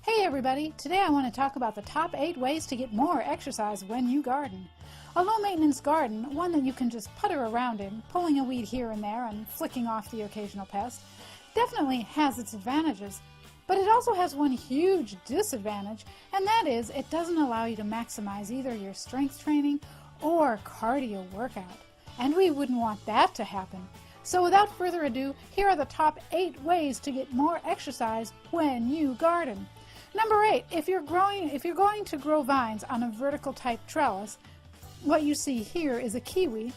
Hey everybody, today I want to talk about the top 8 ways to get more exercise when you garden. A low-maintenance garden, one that you can just putter around in, pulling a weed here and there and flicking off the occasional pest, definitely has its advantages. But it also has one huge disadvantage, and that is it doesn't allow you to maximize either your strength training or cardio workout. And we wouldn't want that to happen. So without further ado, here are the top 8 ways to get more exercise when you garden. Number 8, if you're going to grow vines on a vertical type trellis, what you see here is a kiwi,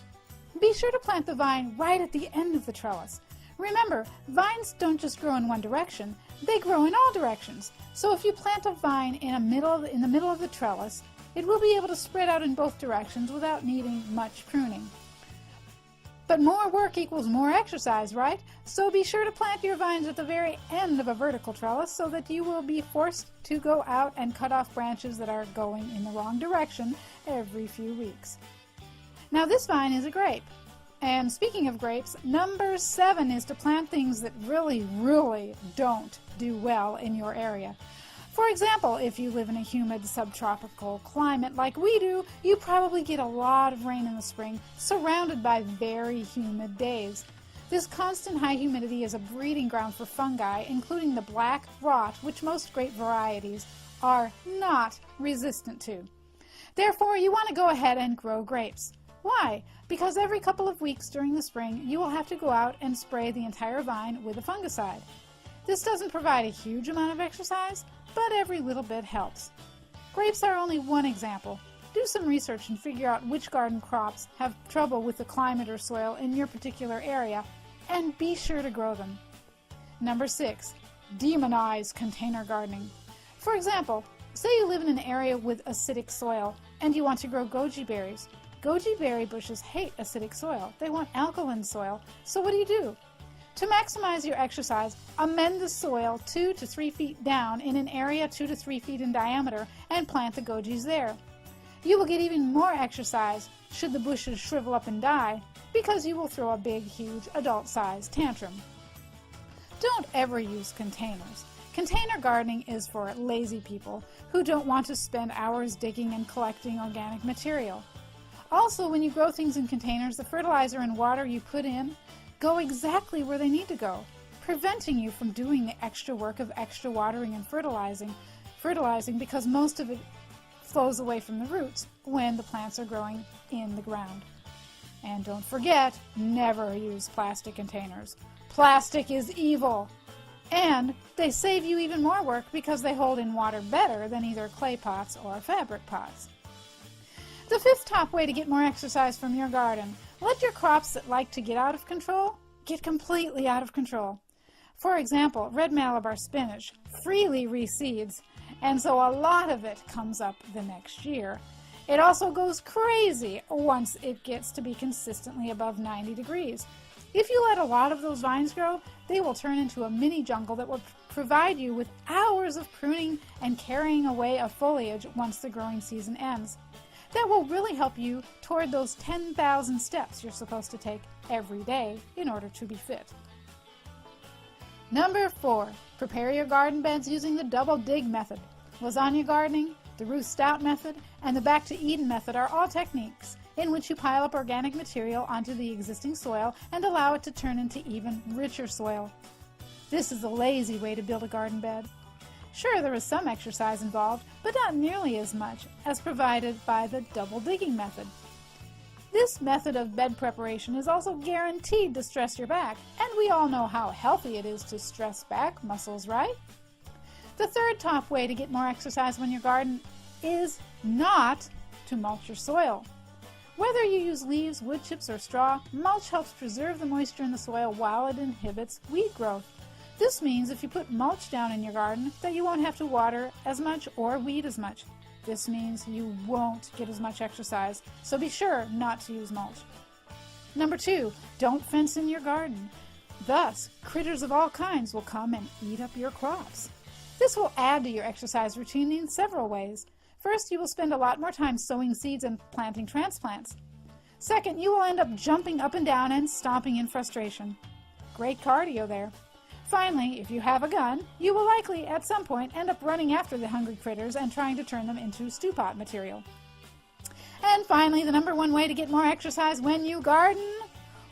be sure to plant the vine right at the end of the trellis. Remember, vines don't just grow in one direction, they grow in all directions. So if you plant a vine in the middle of the trellis, it will be able to spread out in both directions without needing much pruning. But more work equals more exercise, right? So be sure to plant your vines at the very end of a vertical trellis so that you will be forced to go out and cut off branches that are going in the wrong direction every few weeks. Now this vine is a grape. And speaking of grapes, number 7 is to plant things that really don't do well in your area. For example, if you live in a humid subtropical climate like we do, you probably get a lot of rain in the spring, surrounded by very humid days. This constant high humidity is a breeding ground for fungi, including the black rot, which most grape varieties are not resistant to. Therefore, you want to go ahead and grow grapes. Why? Because every couple of weeks during the spring, you will have to go out and spray the entire vine with a fungicide. This doesn't provide a huge amount of exercise, but every little bit helps. Grapes are only one example. Do some research and figure out which garden crops have trouble with the climate or soil in your particular area, and be sure to grow them. Number 6, demonize container gardening. For example, say you live in an area with acidic soil and you want to grow goji berries. Goji berry bushes hate acidic soil. They want alkaline soil. So what do? To maximize your exercise, amend the soil 2 to 3 feet down in an area 2 to 3 feet in diameter and plant the gojis there. You will get even more exercise should the bushes shrivel up and die because you will throw a big, huge, adult-sized tantrum. Don't ever use containers. Container gardening is for lazy people who don't want to spend hours digging and collecting organic material. Also, when you grow things in containers, the fertilizer and water you put in go exactly where they need to go, preventing you from doing the extra work of extra watering and fertilizing because most of it flows away from the roots when the plants are growing in the ground. And don't forget, never use plastic containers. Plastic is evil. And they save you even more work because they hold in water better than either clay pots or fabric pots. The 5th top way to get more exercise from your garden: let your crops that like to get out of control get completely out of control. For example, red Malabar spinach freely reseeds, and so a lot of it comes up the next year. It also goes crazy once it gets to be consistently above 90 degrees. If you let a lot of those vines grow, they will turn into a mini jungle that will provide you with hours of pruning and carrying away of foliage once the growing season ends. That will really help you toward those 10,000 steps you're supposed to take every day in order to be fit. Number 4, prepare your garden beds using the double dig method. Lasagna gardening, the Ruth Stout method, and the Back to Eden method are all techniques in which you pile up organic material onto the existing soil and allow it to turn into even richer soil. This is a lazy way to build a garden bed. Sure, there is some exercise involved, but not nearly as much as provided by the double digging method. This method of bed preparation is also guaranteed to stress your back, and we all know how healthy it is to stress back muscles, right? The 3rd top way to get more exercise when your garden is not to mulch your soil. Whether you use leaves, wood chips, or straw, mulch helps preserve the moisture in the soil while it inhibits weed growth. This means if you put mulch down in your garden that you won't have to water as much or weed as much. This means you won't get as much exercise, so be sure not to use mulch. Number 2, don't fence in your garden. Thus, critters of all kinds will come and eat up your crops. This will add to your exercise routine in several ways. First, you will spend a lot more time sowing seeds and planting transplants. Second, you will end up jumping up and down and stomping in frustration. Great cardio there. Finally, if you have a gun, you will likely at some point end up running after the hungry critters and trying to turn them into stew pot material. And finally, the number one way to get more exercise when you garden: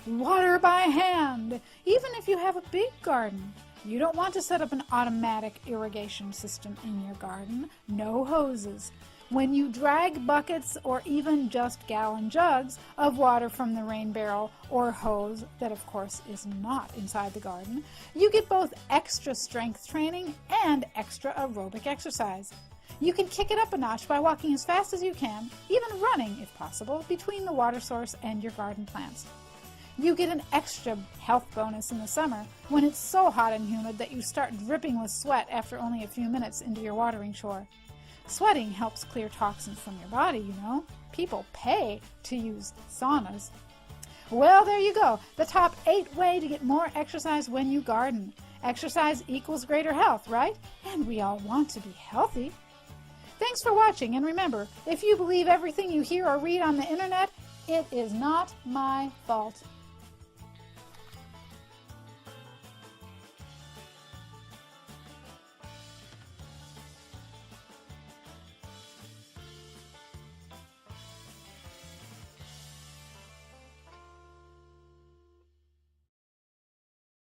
water by hand. Even if you have a big garden, you don't want to set up an automatic irrigation system in your garden. No hoses. When you drag buckets or even just gallon jugs of water from the rain barrel or hose that of course is not inside the garden, you get both extra strength training and extra aerobic exercise. You can kick it up a notch by walking as fast as you can, even running if possible, between the water source and your garden plants. You get an extra health bonus in the summer when it's so hot and humid that you start dripping with sweat after only a few minutes into your watering chore. Sweating helps clear toxins from your body, you know. People pay to use saunas. Well, there you go. The top 8 ways to get more exercise when you garden. Exercise equals greater health, right? And we all want to be healthy. Thanks for watching, and remember, if you believe everything you hear or read on the internet, it is not my fault.